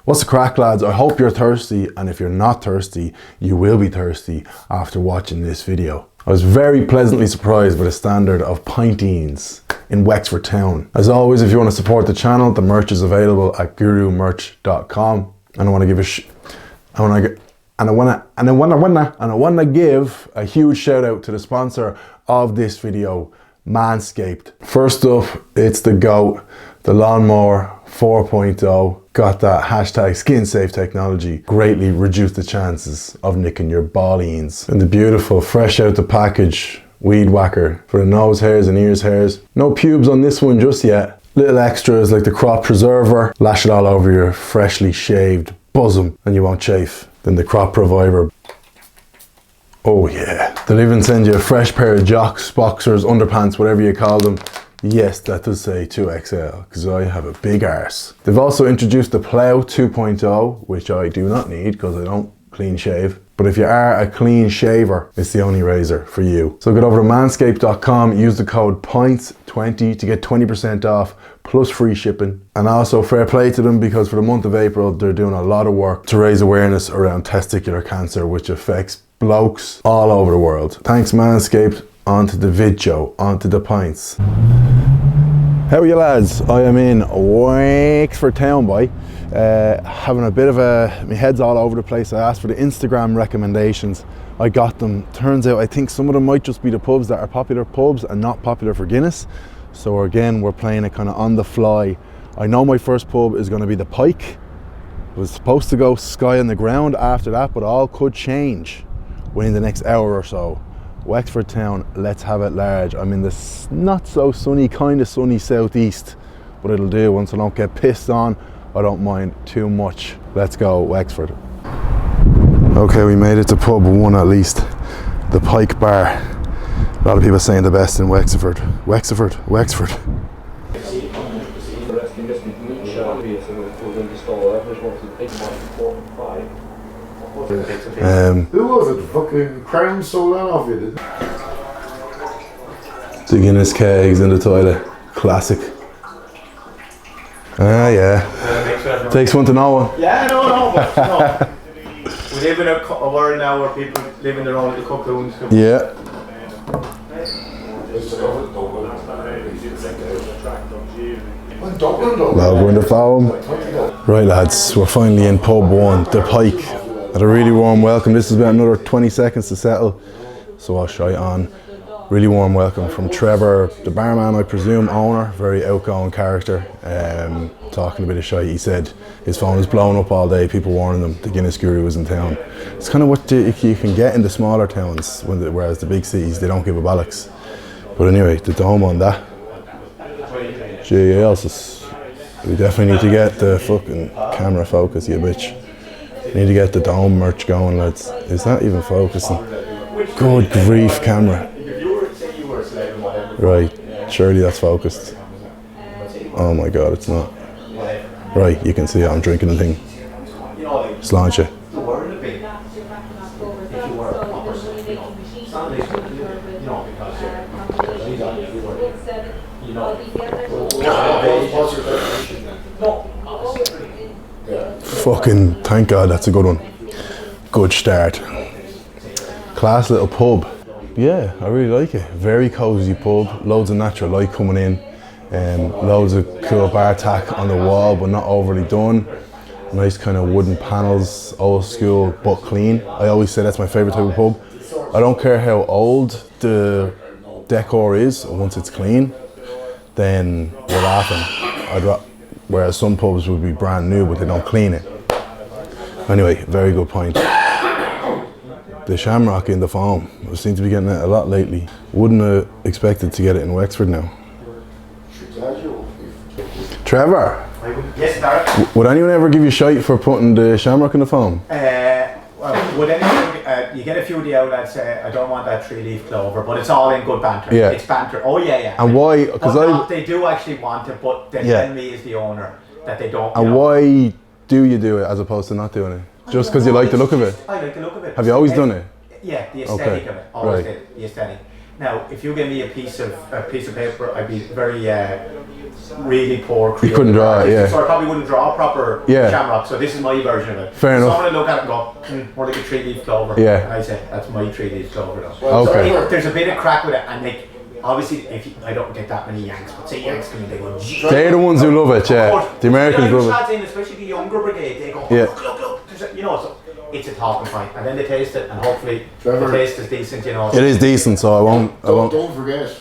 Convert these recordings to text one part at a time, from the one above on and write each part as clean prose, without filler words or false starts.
What's the crack, lads? I hope you're thirsty, and if you're not thirsty, you will be thirsty after watching this video. I was very pleasantly surprised by the standard of pintines in Wexford town. As always, if you want to support the channel, the merch is available at gurumerch.com. And I want to give a huge shout out to the sponsor of this video, Manscaped. First up, it's the GOAT, the Lawnmower 4.0. Got that hashtag skin safe technology. Greatly reduced the chances of nicking your ballines. And the beautiful, fresh out the package weed whacker for the nose hairs and ears hairs. No pubes on this one just yet. Little extras like the crop preserver. Lash it all over your freshly shaved bosom and you won't chafe. Then the crop provider. Oh yeah. They'll even send you a fresh pair of jocks, boxers, underpants, whatever you call them. Yes, that does say 2XL, because I have a big arse. They've also introduced the Plow 2.0, which I do not need because I don't clean shave. But if you are a clean shaver, it's the only razor for you. So get over to manscaped.com, use the code PINT20 to get 20% off, plus free shipping. And also fair play to them, because for the month of April, they're doing a lot of work to raise awareness around testicular cancer, which affects blokes all over the world. Thanks Manscaped. On to the video, on to the pints. How are you, lads? I am in Wexford town, boy. Having a bit of my head's all over the place. I asked for the Instagram recommendations. I got them. Turns out I think some of them might just be the pubs that are popular pubs and not popular for Guinness. So again, we're playing it kind of on the fly. I know my first pub is going to be the Pike. I was supposed to go Sky on the Ground after that, but all could change within the next hour or so. Wexford town, let's have it large. I'm in this not so sunny, kind of sunny southeast, but it'll do. Once I don't get pissed on, I don't mind too much. Let's go Wexford. Okay, we made it to pub one at least, the Pike bar. A lot of people saying the best in Wexford. Wexford. Who was it? Fucking Crown stole that off you, didn't The Guinness kegs in the toilet. Classic. Ah, yeah. Takes one to know one. Yeah, no, but no. We live in a world now where people live in their own little cocoons. Yeah. Logo in the foam. Right, lads, we're finally in pub one, the Pike. Had a really warm welcome. This has been another 20 seconds to settle, so I'll show you on. Really warm welcome from Trevor, the barman, I presume, owner, very outgoing character, talking a bit of shite. He said his phone is blown up all day, people warning them the Guinness Guru was in town. It's kind of what you can get in the smaller towns, whereas the big cities, they don't give a bollocks. But anyway, the dome on that. Jesus, we definitely need to get the fucking camera focus, you bitch. Need to get the dome merch going, lads. Is that even focusing? Good grief, camera. Right, surely that's focused. Oh my god, it's not. Right, you can see it, I'm drinking the thing. Just launch it. Fucking thank god, that's a good one. Good start. Class little pub. Yeah, I really like it. Very cozy pub, loads of natural light coming in, loads of cool bar tack on the wall but not overly done. Nice kind of wooden panels, old school but clean. I always say that's my favourite type of pub. I don't care how old the decor is, once it's clean, then we're laughing. Whereas some pubs would be brand new but they don't clean it. Anyway, very good point. The shamrock in the foam. I seem to be getting it a lot lately. Wouldn't have expected to get it in Wexford now. Trevor? Yes, Darren? Would anyone ever give you shite for putting the shamrock in the foam? Well, would anyone, you get a few of the outlets say, I don't want that 3-leaf clover, but it's all in good banter. Yeah. It's banter. Oh yeah. And why? Because they do actually want it, but they tell me as the owner that they don't. And why do you do it as opposed to not doing it? Just because you like the look of it? I like the look of it. Have you always done it? Yeah, the aesthetic of it. Always did. The aesthetic. Now, if you give me a piece of paper, I'd be very really poor. You couldn't draw it, yeah. So I probably wouldn't draw a proper shamrock. So this is my version of it. Fair enough. Someone would look at it and go, more like a 3-leaf clover. Yeah. And I say, that's my 3-leaf clover though. Well, okay. So there's a bit of crack with it, and like, obviously, I don't get that many Yanks, but say Yanks to me, they go, they're the ones who love it, yeah. The Americans love it. Especially the younger brigade, they go, look. You know, so it's a talking point, and then they taste it, and hopefully the taste is decent, you know. It is decent, so I won't. Don't forget,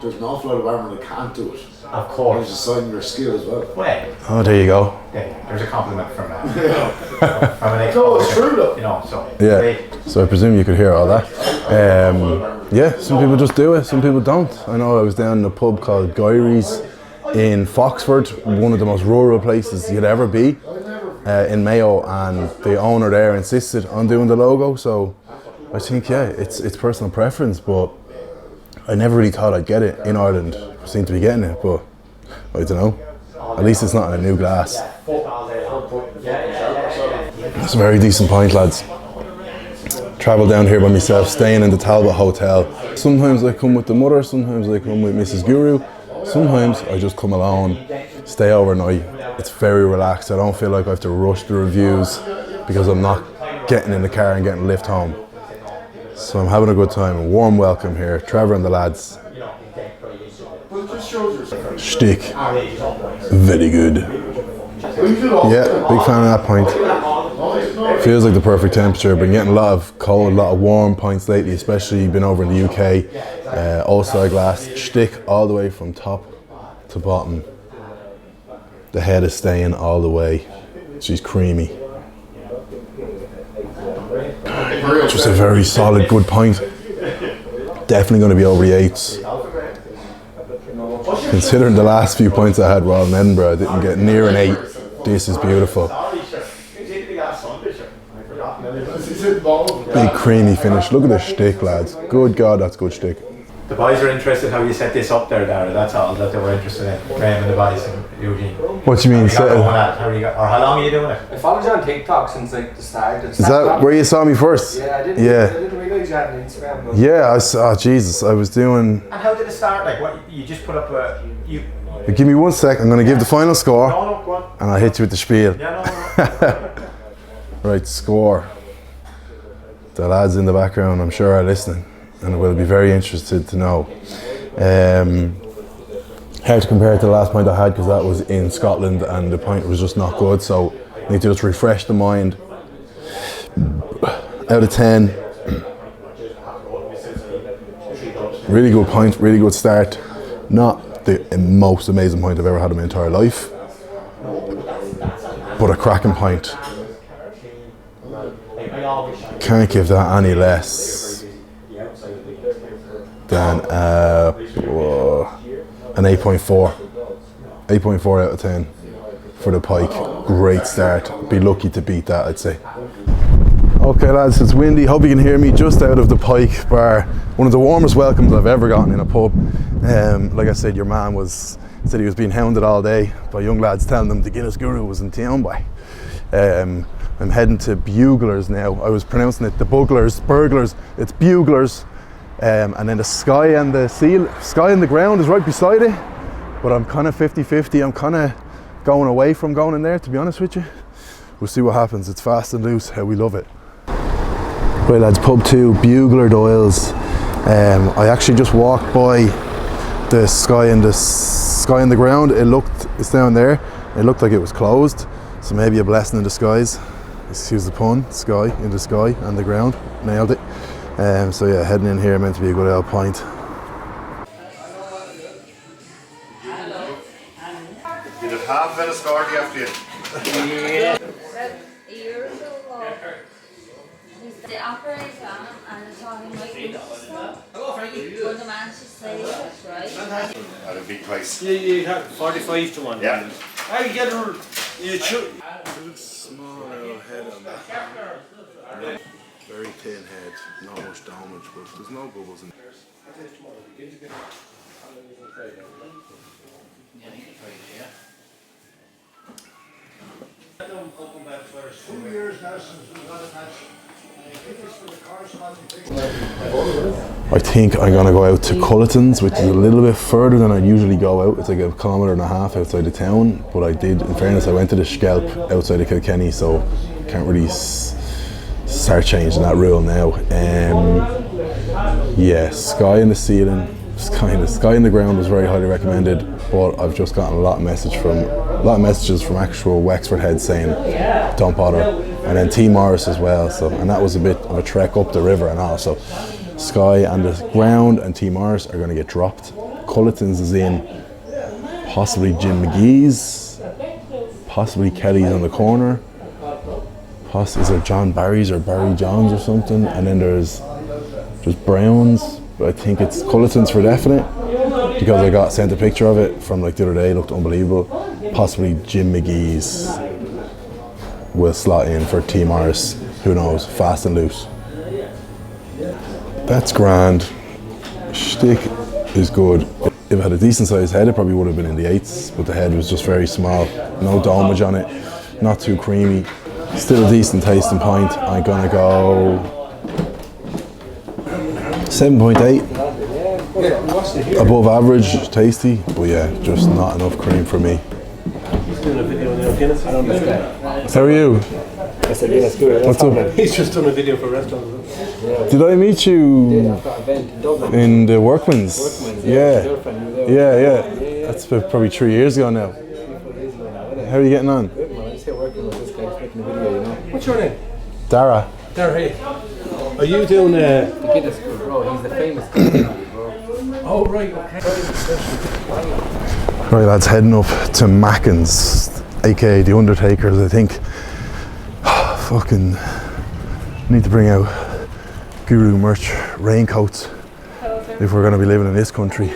there's an awful lot of barmen that can't do it. Of course. There's a sign of your skill as well. Well, oh, there you go. There's a compliment from that. From an ex. No, it's true though. You know, so. Yeah. So I presume you could hear all that. Yeah, some people just do it, some people don't. I know I was down in a pub called Guyry's in Foxford, one of the most rural places you'd ever be, in Mayo, and the owner there insisted on doing the logo. So I think, yeah, it's personal preference, but I never really thought I'd get it in Ireland. I seem to be getting it, but I don't know. At least it's not in a new glass. It's a very decent pint, lads. Travel down here by myself, staying in the Talbot Hotel. Sometimes I come with the mother, sometimes I come with Mrs. Guru. Sometimes I just come alone, stay overnight. It's very relaxed. I don't feel like I have to rush the reviews because I'm not getting in the car and getting a lift home. So I'm having a good time. A warm welcome here. Trevor and the lads. Shtick. Very good. Yeah, big fan of that pint. Feels like the perfect temperature. Been getting a lot of cold, a lot of warm pints lately, especially been over in the UK. All-star glass, shtick all the way from top to bottom. The head is staying all the way. She's creamy. Just a very solid, good pint. Definitely going to be over the 8s. Considering the last few pints I had while in Edinburgh, I didn't get near an 8. This is beautiful. Big creamy finish. Look at the shtick, lads. Good God, that's good shtick. The boys are interested how you set this up there, Dara. That's all that they were interested in. Graham and the boys and Eugene. What do you mean? How long are you doing it? I followed you on TikTok since like the start. Is that where you saw me first? Yeah, I didn't realise you had an Instagram. But Yeah, I saw. Jesus, I was doing. And how did it start? Like, what you just put up a Give me 1 sec. I'm going to give the final score, No, go on. and I'll hit you with the spiel. Yeah, no. Right, score. The lads in the background, I'm sure, are listening, and will be very interested to know. Hard to compare it to the last pint I had because that was in Scotland and the pint was just not good, so I need to just refresh the mind. Out of 10, really good pint, really good start. Not the most amazing pint I've ever had in my entire life, but a cracking pint. Can't give that any less than an 8.4. 8.4 out of 10 for the Pike. Great start. Be lucky to beat that, I'd say. Okay lads, it's windy. Hope you can hear me just out of the Pike bar. One of the warmest welcomes I've ever gotten in a pub. Like I said, your man said he was being hounded all day by young lads telling them the Guinness Guru was in town by. I'm heading to Buglers now. I was pronouncing it the burglars. It's Buglers. And then the sky and the ground is right beside it. But I'm kind of 50-50. I'm kind of going away from going in there, to be honest with you. We'll see what happens. It's fast and loose, how we love it. Right lads, pub 2, Bugler Doyle's. I actually just walked by the sky and the ground. It's down there. It looked like it was closed. So maybe a blessing in disguise. Excuse the pun, sky in the sky and the ground. Nailed it. So yeah, heading in here, meant to be a good old pint. You have half a score after you. Yeah. Years ago, the operator and I saw him like but the man should say it, right? At a big price. Yeah, you have 45 to 1. Yeah. I get a you should. Small head on that. Very thin head, not much damage, but there's no bubbles in there. I think I'm gonna go out to Culleton's, which is a little bit further than I usually go out. It's like 1.5 kilometres outside of town. But I did, in fairness, I went to the Scalp outside of Kilkenny, so can't really start changing that rule now. Yeah, sky in the ceiling, sky in the ground was very highly recommended. But I've just gotten a lot of messages from actual Wexford heads saying don't bother, and then T Morris as well. So, and that was a bit of a trek up the river and all. So, Sky and the ground and T Morris are going to get dropped. Culleton's is in, possibly Jim Mcgees, possibly Kelly's on the corner. Is there John Barry's or Barry John's or something? And then there's Brown's, but I think it's Culleton's for definite, because I got sent a picture of it from like the other day. It looked unbelievable. Possibly Jim Mcgees will slot in for T Morris. Who knows? Fast and loose. That's grand. Shtick is good. If it had a decent sized head, it probably would have been in the 8s, but the head was just very small. No domage on it, not too creamy. Still a decent tasting pint. I'm gonna go 7.8. Above average, tasty, but yeah, just not enough cream for me. He's doing a video on Guinness. I don't understand. How are you? I said, yes, good. What's up? He's just done a video for restaurants. Did I meet you in the Workman's? Yeah. That's probably 3 years ago now. How are you getting on? Good, man. I'm just here working with this guy, just making a video, you know. What's your name? Dara. Dara, hey. Are you doing The Guinness crew, bro. He's the famous Guinness crew, bro. Oh, right, okay. Right, lads, heading up to Mackin's, aka the Undertakers, I think. Fucking need to bring out Guru merch raincoats if we're going to be living in this country.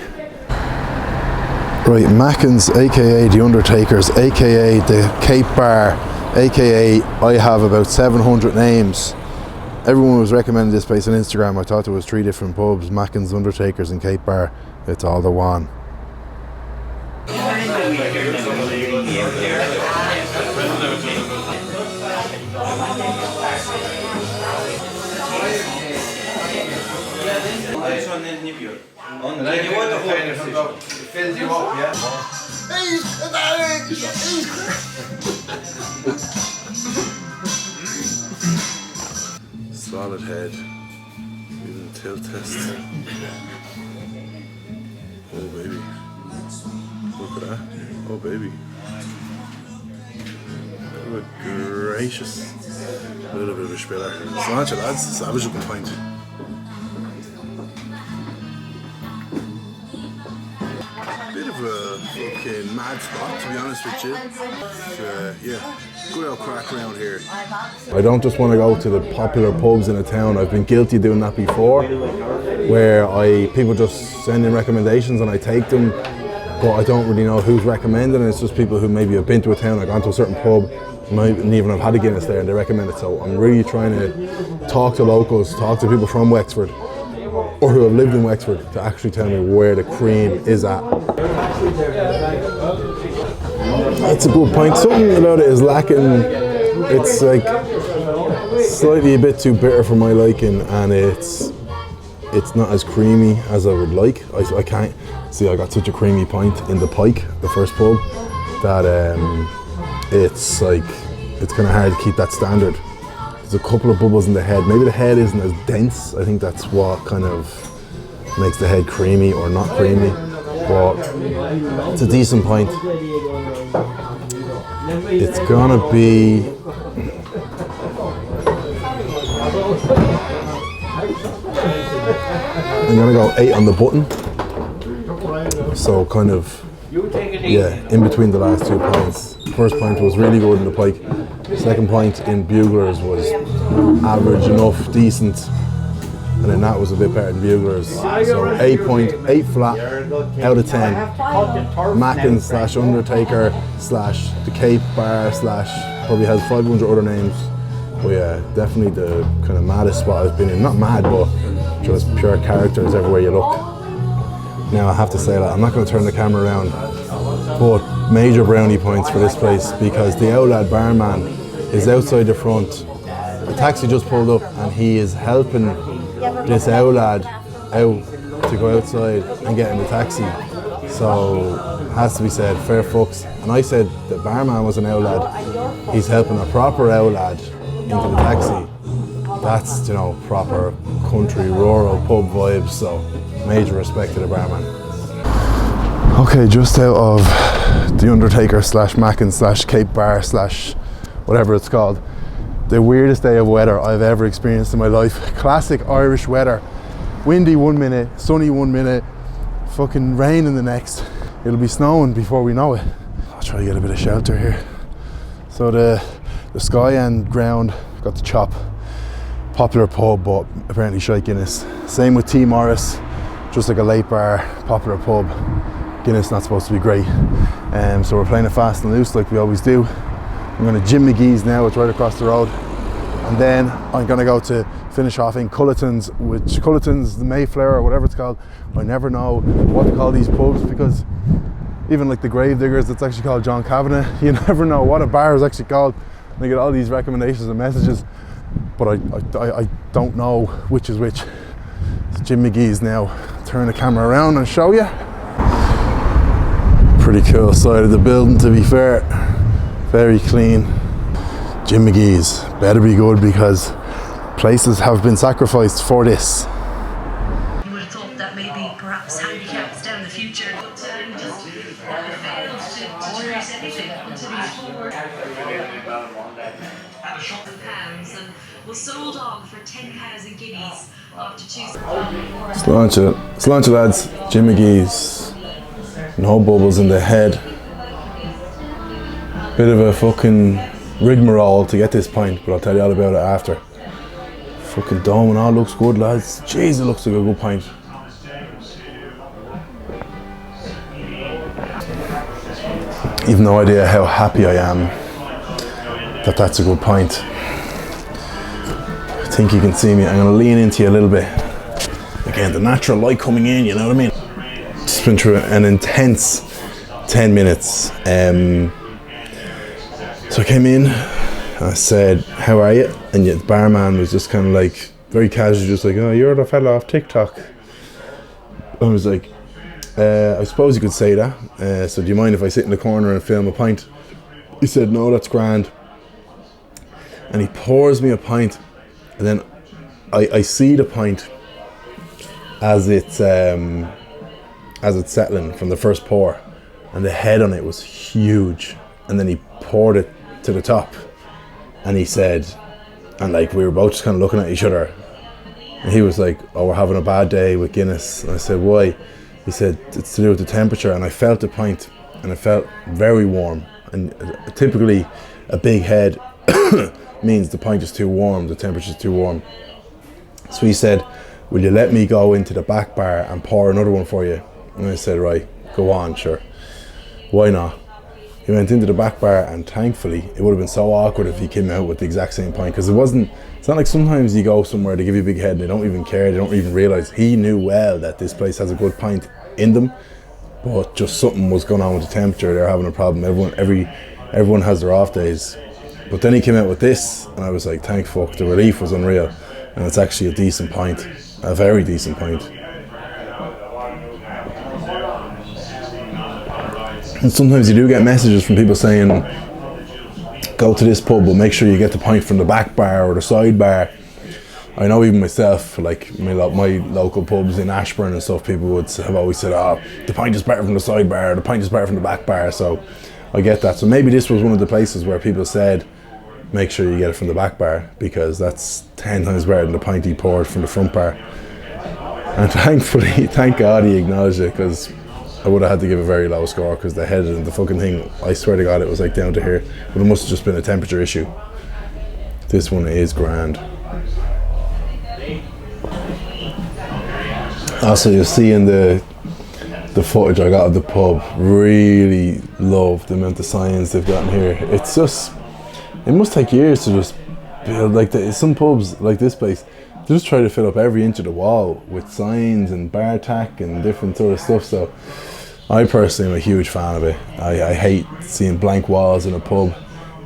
Right, Mackin's, aka the Undertakers, aka the Cape Bar, aka I have about 700 names. Everyone was recommending this place on Instagram. I thought there was 3 different pubs: Mackin's, Undertakers and Cape Bar. It's all the one. fills you up, yeah? Solid head. Even tilt test. Oh baby. Look at that. Oh baby. Good gracious. A little bit of a spiller. Sláinte lads, savage looking pint. Bit of a fucking mad spot, to be honest with you. Yeah, good old crack around here. I don't just want to go to the popular pubs in a town. I've been guilty of doing that before, where people just send in recommendations and I take them, but I don't really know who's recommending it. It's just people who maybe have been to a town, like gone to a certain pub, might even have had a Guinness there and they recommend it. So I'm really trying to talk to locals, talk to people from Wexford, or who have lived in Wexford, to actually tell me where the cream is at. It's a good pint. Something about it is lacking. It's like slightly a bit too bitter for my liking, and it's not as creamy as I would like. I can't see. I got such a creamy pint in the Pike, the first pub, that it's kind of hard to keep that standard. There's a couple of bubbles in the head. Maybe the head isn't as dense. I think that's what kind of makes the head creamy or not creamy. But it's a decent pint. It's gonna be I'm gonna go 8 on the button. So kind of, yeah, in between the last 2 pints. First pint was really good in the Pike. Second pint in Buglers was average enough, decent. And then that was a bit better than Buglers. So 8.8 flat out of 10. Mackin's / Undertaker / the Cape Bar / probably has 500 other names. But yeah, definitely the kind of maddest spot I've been in. Not mad, but just pure characters everywhere you look. Now I have to say that I'm not going to turn the camera around, but major brownie points for this place, because the Outlaw barman is outside the front taxi just pulled up and he is helping this owl lad out to go outside and get in the taxi. So, has to be said, fair fucks. And I said the barman was an owl lad. He's helping a proper owl lad into the taxi. That's, you know, proper country, rural pub vibes, so major respect to the barman. Okay, just out of the Undertaker / Mackin / Cape Bar / whatever it's called. The weirdest day of weather I've ever experienced in my life. Classic Irish weather. Windy 1 minute, sunny 1 minute, fucking rain in the next. It'll be snowing before we know it. I'll try to get a bit of shelter here. So the sky and ground got the chop. Popular pub, but apparently shite Guinness. Same with T Morris, just like a late bar, popular pub. Guinness not supposed to be great. So we're playing it fast and loose like we always do. I'm going to Jim Mcgees now, it's right across the road. And then I'm going to go to finish off in Culleton's, the Mayflower or whatever it's called. I never know what to call these pubs because even like the Gravediggers, it's actually called John Kavanagh. You never know what a bar is actually called. And I get all these recommendations and messages, but I don't know which is which. It's Jim Mcgees now. Turn the camera around and show you. Pretty cool side of the building, to be fair. Very clean. Jim Mcgees, better be good because places have been sacrificed for this. You would have thought that maybe perhaps handicaps down the future, but just failed to trace anything until he scored £1,000 and was sold on for 10,000 guineas after 2 Sláinte lads, Jim Mcgees. No bubbles in the head. Bit of a fucking rigmarole to get this pint, but I'll tell you all about it after. Fucking dome and all looks good, lads. Jeez, it looks like a good pint. You've no idea how happy I am that that's a good pint. I think you can see me. I'm going to lean into you a little bit. Again, the natural light coming in, you know what I mean? Just been through an intense 10 minutes. So I came in, I said, how are you? And yet the barman was just kind of like, very casual, just like, oh, you're the fella off TikTok. I was like, I suppose you could say that. So do you mind if I sit in the corner and film a pint? He said, no, that's grand. And he pours me a pint. And then I see the pint as it's settling from the first pour. And the head on it was huge. And then he poured it to the top. And he said, and like we were both just kind of looking at each other. And he was like, oh, we're having a bad day with Guinness. And I said, why? He said, it's to do with the temperature. And I felt the pint and it felt very warm. And typically a big head means the pint is too warm, the temperature is too warm. So he said, will you let me go into the back bar and pour another one for you? And I said, right, go on, sure. Why not? He went into the back bar and thankfully it would have been so awkward if he came out with the exact same pint, because it's not like sometimes you go somewhere, they give you a big head and they don't even care, they don't even realise. He knew well that this place has a good pint in them, but just something was going on with the temperature, they're having a problem. Everyone has their off days. But then he came out with this and I was like, thank fuck, the relief was unreal. And it's actually a decent pint, a very decent pint. And sometimes you do get messages from people saying, go to this pub, but make sure you get the pint from the back bar or the side bar. I know even myself, like my local pubs in Ashburn and stuff, people would have always said, oh, the pint is better from the side bar, the pint is better from the back bar. So I get that. So maybe this was one of the places where people said, make sure you get it from the back bar, because that's 10 times better than the pint he poured from the front bar. And thankfully, thank God he acknowledged it, because I would have had to give a very low score, because the head and the fucking thing, I swear to God, it was like down to here. But it must have just been a temperature issue. This one is grand. Also, you'll see in the footage I got of the pub, really love the amount of signs they've got in here. It's just, it must take years to just build, like some pubs like this place, they just try to fill up every inch of the wall with signs and bar tack and different sort of stuff. So I personally am a huge fan of it. I hate seeing blank walls in a pub.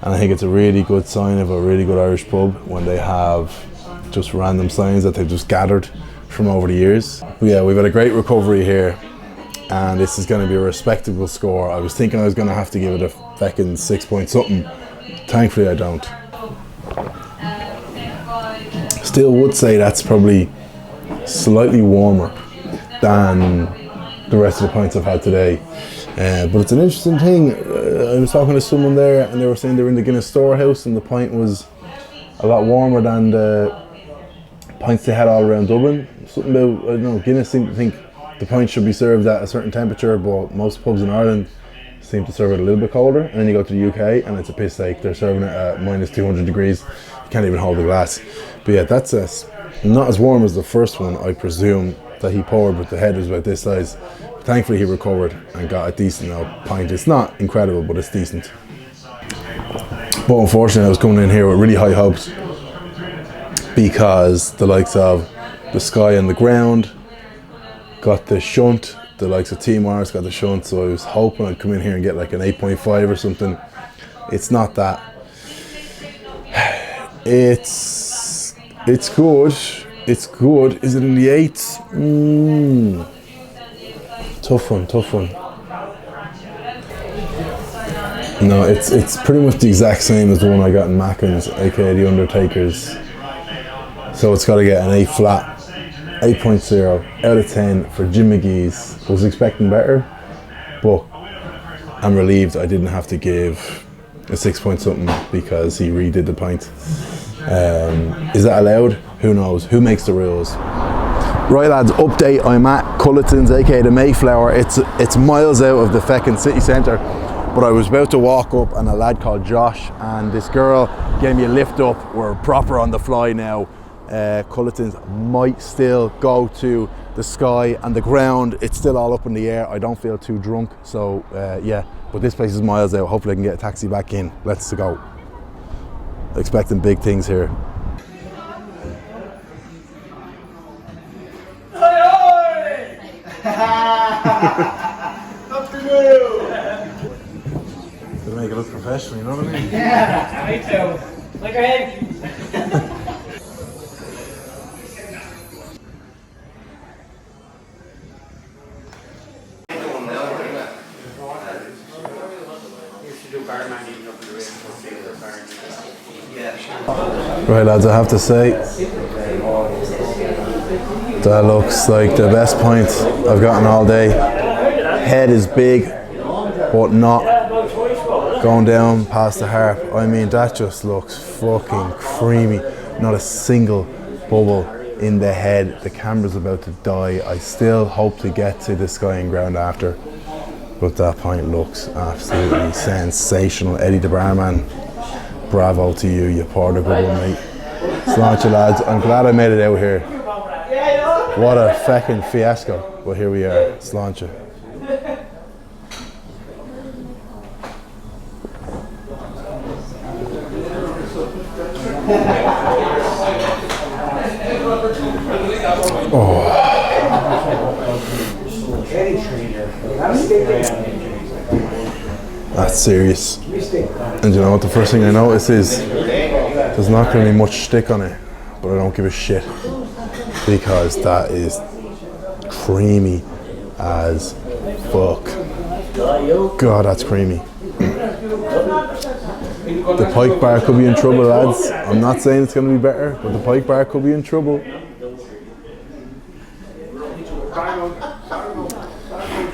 And I think it's a really good sign of a really good Irish pub when they have just random signs that they've just gathered from over the years. But yeah, we've had a great recovery here, and this is going to be a respectable score. I was thinking I was going to have to give it a fucking 6 point something. Thankfully I don't. Still would say that's probably slightly warmer than the rest of the pints I've had today. But it's an interesting thing. I was talking to someone there and they were saying they were in the Guinness storehouse and the pint was a lot warmer than the pints they had all around Dublin. Something about, I don't know, Guinness seemed to think the pint should be served at a certain temperature, but most pubs in Ireland seem to serve it a little bit colder. And then you go to the UK and it's a piss take. They're serving it at minus 200 degrees. You can't even hold the glass. But yeah, that's not as warm as the first one, I presume, that he poured, but the head was about this size. But thankfully he recovered and got a decent pint. It's not incredible, but it's decent. But unfortunately I was coming in here with really high hopes because the likes of the Sky and the Ground got the shunt, the likes of Team Mars got the shunt, so I was hoping I'd come in here and get like an 8.5 or something. It's not that. It's good. It's good. Is it in the 8s? Tough one. No, it's pretty much the exact same as the one I got in Mackin's, aka the Undertakers. So it's got to get an 8 flat. 8.0 out of 10 for Jim Mcgees. I was expecting better, but I'm relieved I didn't have to give a 6 point something because he redid the pint. Is that allowed? Who knows? Who makes the rules? Right lads, update, I'm at Culleton's, aka the Mayflower. It's miles out of the feckin' city centre, but I was about to walk up and a lad called Josh and this girl gave me a lift up. We're proper on the fly now. Culleton's might still go to the Sky and the Ground. It's still all up in the air. I don't feel too drunk, so yeah, but this place is miles out. Hopefully I can get a taxi back in. Let's go. Expecting big things here. To make it look professional, you know what I mean? Yeah, me too. Like your head. Right lads, I have to say that looks like the best pint I've gotten all day. Head is big, but not going down past the harp. I mean, that just looks fucking creamy. Not a single bubble in the head. The camera's about to die. I still hope to get to the Sky and Ground after, but that pint looks absolutely sensational. Eddie the barman, bravo to you. You poured a good one, mate. Sláinte lads, I'm glad I made it out here. What a feckin' fiasco, but here we are. Sláinte. Oh. That's serious. And you know what the first thing I notice is there's not going to be much stick on it, but I don't give a shit because that is creamy as fuck. God, that's creamy. The Pike bar could be in trouble, lads. I'm not saying it's going to be better, but the Pike bar could be in trouble.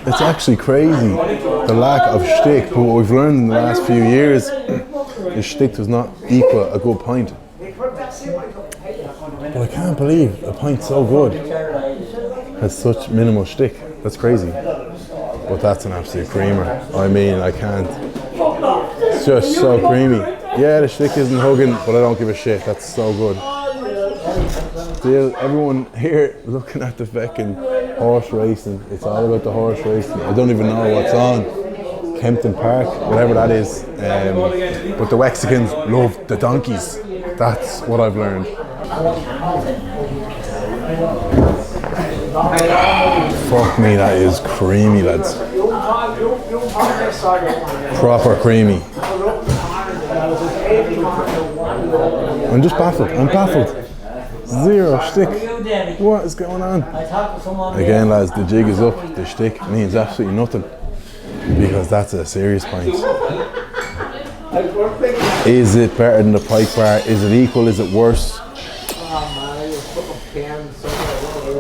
It's actually crazy, the lack of shtick, but what we've learned in the last few years is shtick does not equal a good pint. But I can't believe a pint so good has such minimal shtick. That's crazy. But that's an absolute creamer. I mean, I can't. It's just so creamy. Yeah, the shtick isn't hugging, but I don't give a shit. That's so good. Still, everyone here looking at the feckin' horse racing. It's all about the horse racing. I don't even know what's on. Kempton Park, whatever that is. But the Wexicans love the donkeys. That's what I've learned. Fuck me, that is creamy, lads. Proper creamy. I'm just baffled. I'm baffled. Zero shtick. What is going on? Again, lads, the jig is up. The shtick means absolutely nothing because that's a serious pint. Is it better than the Pike bar? Is it equal? Is it worse?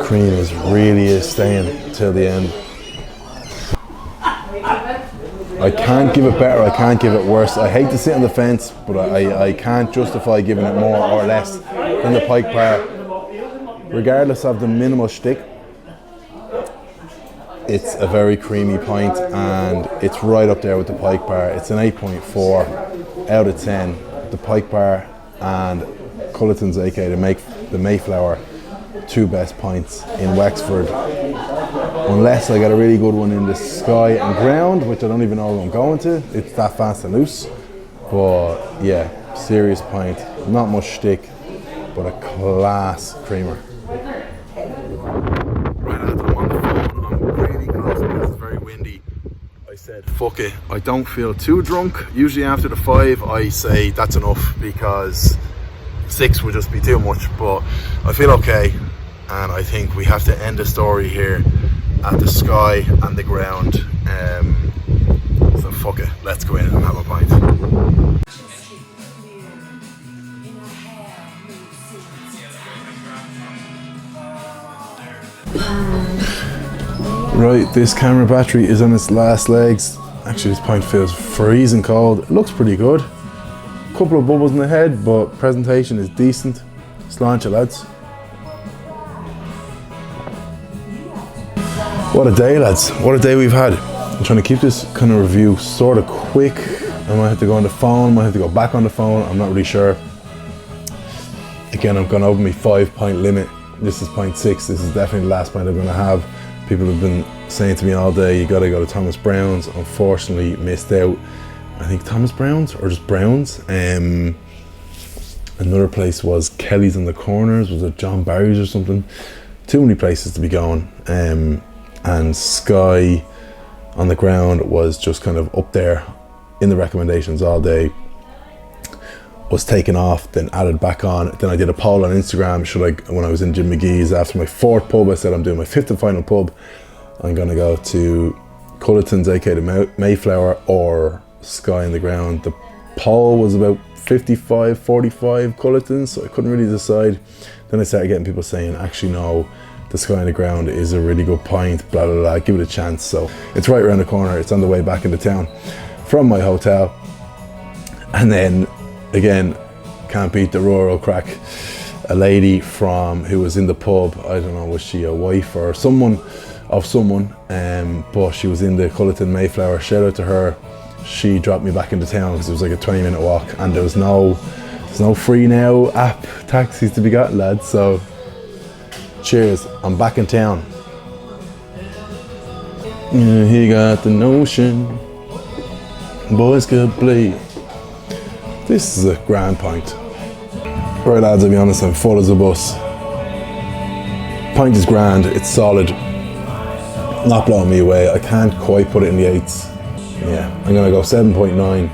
Cream really is staying till the end. I can't give it better, I can't give it worse. I hate to sit on the fence, but I can't justify giving it more or less than the Pike bar. Regardless of the minimal shtick, it's a very creamy pint and it's right up there with the Pike bar. It's an 8.4 out of 10. The Pike bar and Culleton's, aka the Mayflower, two best pints in Wexford. Unless I get a really good one in the Sky and Ground, which I don't even know where I'm going to. It's that fast and loose. But yeah, serious pint. Not much shtick, but a class creamer. Right, lads, I'm on the phone. I'm really close because it's very windy. I said, fuck it. I don't feel too drunk. Usually after the 5, I say that's enough because 6 would just be too much. But I feel okay. And I think we have to end the story here at the Sky and the Ground. So fuck it, let's go in and have a pint. Right, this camera battery is on its last legs. Actually, this pint feels freezing cold. It looks pretty good. Couple of bubbles in the head, but presentation is decent. Sláinte, lads. What a day, lads. What a day we've had. I'm trying to keep this kind of review sort of quick. I might have to go on the phone, might have to go back on the phone. I'm not really sure. Again, I've gone over my 5 pint limit. This is pint 6. This is definitely the last pint I'm going to have. People have been saying to me all day, you got to go to Thomas Brown's. Unfortunately, missed out. I think Thomas Brown's or just Brown's. Another place was Kelly's in the Corners. Was it John Barry's or something? Too many places to be going. And Sky on the Ground was just kind of up there in the recommendations all day. Was taken off, then added back on. Then I did a poll on Instagram, when I was in Mcgees after my 4th pub, I said I'm doing my 5th and final pub. I'm gonna go to Culleton's, aka the Mayflower, or Sky on the Ground. The poll was about 55-45 Culleton's, so I couldn't really decide. Then I started getting people saying, actually no, the Sky on the Ground is a really good pint, blah blah blah, give it a chance. So it's right around the corner. It's on the way back into town from my hotel. And then again, can't beat the rural crack. A lady who was in the pub, I don't know, was she a wife or someone of someone, but she was in the Culleton Mayflower. Shout out to her. She dropped me back into town because it was like a 20-minute walk, and there's no free now app taxis to be gotten, lads. So cheers, I'm back in town. Yeah, he got the notion, boys could play. This is a grand pint. Right, lads, I'll be honest, I'm full as a bus. Pint is grand, it's solid. Not blowing me away. I can't quite put it in the 8s. Yeah, I'm gonna go 7.9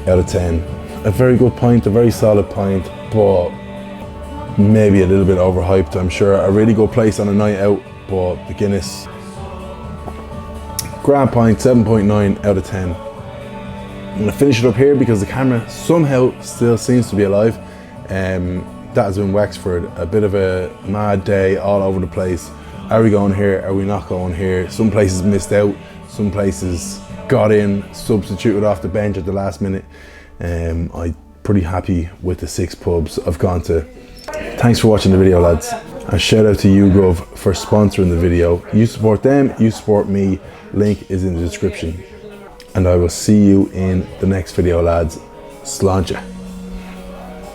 out of 10. A very good pint, a very solid pint, but maybe a little bit overhyped, I'm sure. A really good place on a night out, but the Guinness. Grand pint, 7.9 out of 10. I'm gonna finish it up here because the camera somehow still seems to be alive. That has been Wexford, a bit of a mad day all over the place. Are we going here? Are we not going here? Some places missed out, some places got in, substituted off the bench at the last minute. I'm pretty happy with the 6 pubs I've gone to. Thanks for watching the video, lads. And shout out to YouGov for sponsoring the video. You support them, you support me. Link is in the description. And I will see you in the next video, lads. Sláinte.